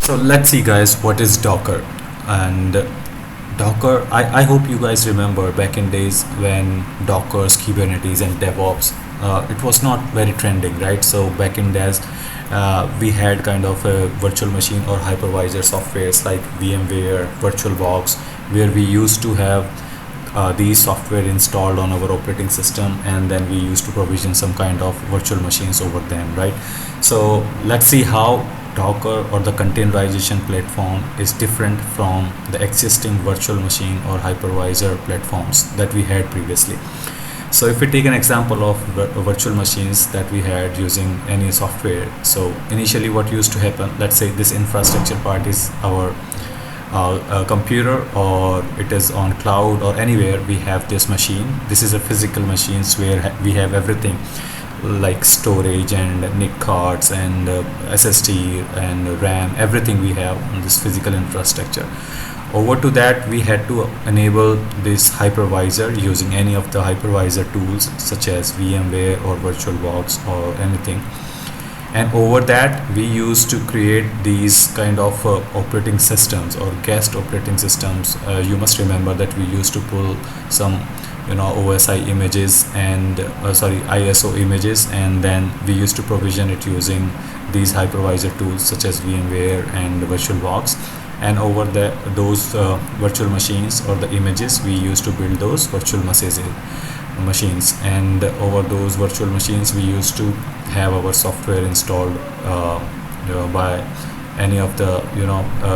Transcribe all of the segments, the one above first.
So let's see guys, what is Docker? And Docker, I hope you guys remember back in days when Dockers, Kubernetes and DevOps, it was not very trending, right? So back in days, we had kind of a virtual machine or hypervisor softwares like VMware, VirtualBox, where we used to have these software installed on our operating system, and then we used to provision some kind of virtual machines over them, right? So let's see how Docker or the containerization platform is different from the existing virtual machine or hypervisor platforms that we had previously. So if we take an example of virtual machines that we had using any software, so initially what used to happen, let's say this infrastructure part is our computer, or it is on cloud or anywhere we have this machine. This is a physical machines where we have everything like storage and NIC cards and SSD and RAM, everything we have on this physical infrastructure. Over to that, we had to enable this hypervisor using any of the hypervisor tools such as VMware or VirtualBox or anything. And over that, we used to create these kind of operating systems or guest operating systems. You must remember that we used to pull some OSI images and ISO images, and then we used to provision it using these hypervisor tools such as VMware and VirtualBox. And over those virtual machines or the images, we used to build those virtual machines, and over those virtual machines we used to have our software installed by any of the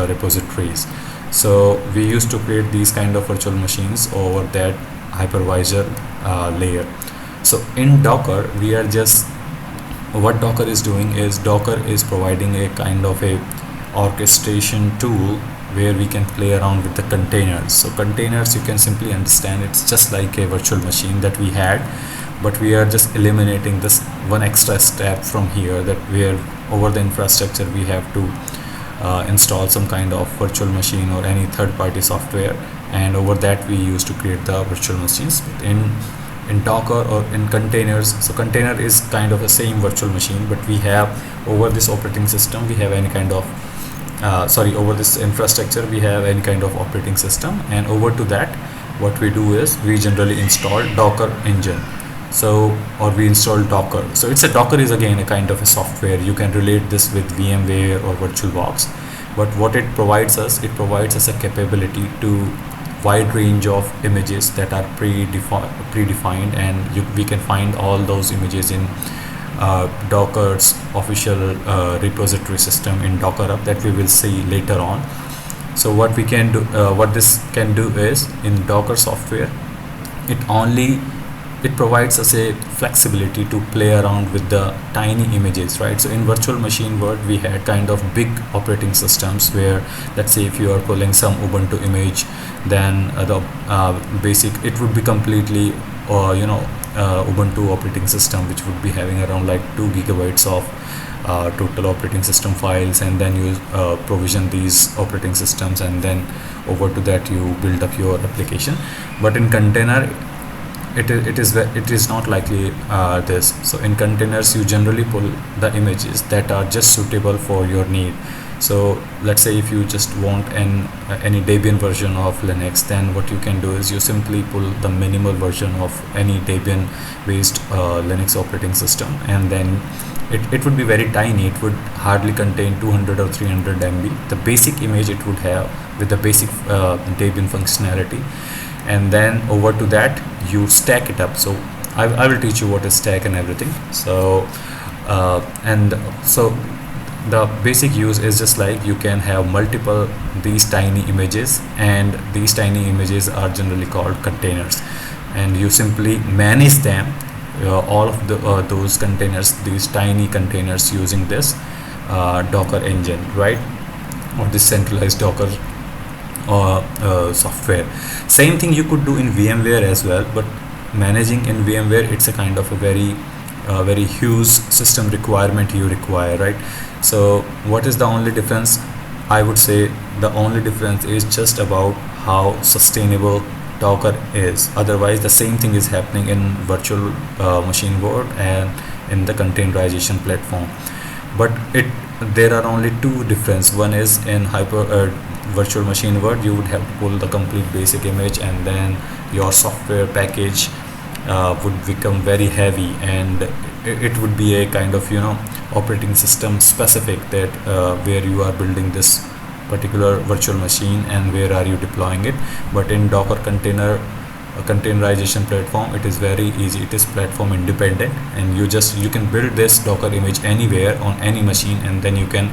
repositories. So we used to create these kind of virtual machines over that hypervisor layer. So in Docker, what Docker is doing is Docker is providing a kind of a orchestration tool where we can play around with the containers. So containers, you can simply understand, it's just like a virtual machine that we had, but we are just eliminating this one extra step from here, that where over the infrastructure we have to install some kind of virtual machine or any third-party software, and over that we used to create the virtual machines in Docker or in containers. So container is kind of the same virtual machine, but we have over this operating system we have any kind of over this infrastructure we have any kind of operating system, and over to that what we do is we generally install Docker engine. So, or we install Docker. So Docker is again a kind of a software. You can relate this with VMware or VirtualBox, but what it provides us a capability to wide range of images that are predefined, and we can find all those images in Docker's official repository system in DockerUp that we will see later on. So what we can do, what this can do is, in Docker software, it provides us a flexibility to play around with the tiny images, right? So in virtual machine world, we had kind of big operating systems where, let's say if you are pulling some Ubuntu image, then it would be completely Ubuntu operating system, which would be having around like 2 gigabytes of total operating system files, and then you provision these operating systems, and then over to that you build up your application. But in container, it is not likely this. So in containers, you generally pull the images that are just suitable for your need. So let's say if you just want any Debian version of Linux, then what you can do is you simply pull the minimal version of any Debian based Linux operating system, and then it would be very tiny. It would hardly contain 200 or 300 MB, the basic image it would have with the basic Debian functionality. And then over to that you stack it up. So I will teach you what is stack and everything. So the basic use is just like you can have multiple these tiny images, and these tiny images are generally called containers, and you simply manage them, all of those containers, these tiny containers, using this Docker engine, right, or this centralized Docker software. Same thing you could do in VMware as well, but managing in VMware, it's a kind of a very huge system requirement you require, right? So what is the only difference? I would say the only difference is just about how sustainable Docker is. Otherwise the same thing is happening in virtual machine world and in the containerization platform. But there are only two difference. One is in hyper virtual machine world, you would have to pull the complete basic image, and then your software package would become very heavy, and it would be a kind of operating system specific, that where you are building this particular virtual machine and where are you deploying it. But in Docker container containerization platform, it is very easy. It is platform independent, and you can build this Docker image anywhere on any machine, and then you can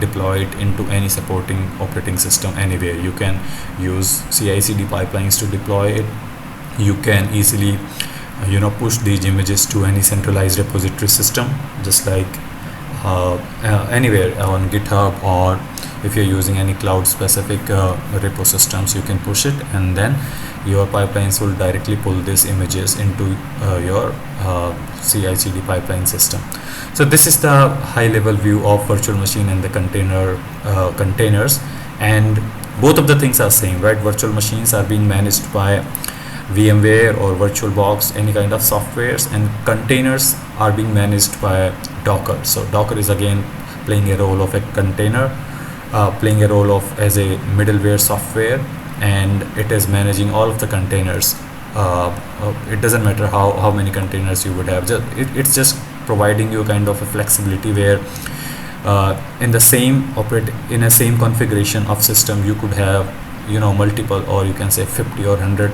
deploy it into any supporting operating system anywhere. You can use CI/CD pipelines to deploy it. You can easily push these images to any centralized repository system, just like anywhere on GitHub, or if you're using any cloud specific repo systems, you can push it, and then your pipelines will directly pull these images into your CI/CD pipeline system. So this is the high level view of virtual machine and the containers, and both of the things are same, right? Virtual machines are being managed by VMware or VirtualBox, any kind of softwares, and containers are being managed by Docker. So Docker is again playing a role of a container, playing a role of as a middleware software, and it is managing all of the containers. It doesn't matter how many containers you would have. It's just providing you kind of a flexibility where in a same configuration of system, you could have multiple, or you can say 50 or 100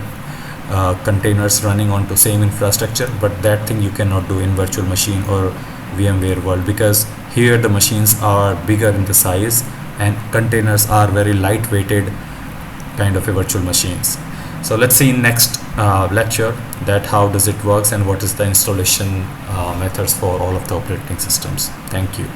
containers running onto same infrastructure. But that thing you cannot do in virtual machine or VMware world, because here the machines are bigger in the size, and containers are very lightweighted kind of a virtual machines. So let's see in next lecture that how does it works and what is the installation methods for all of the operating systems. Thank you.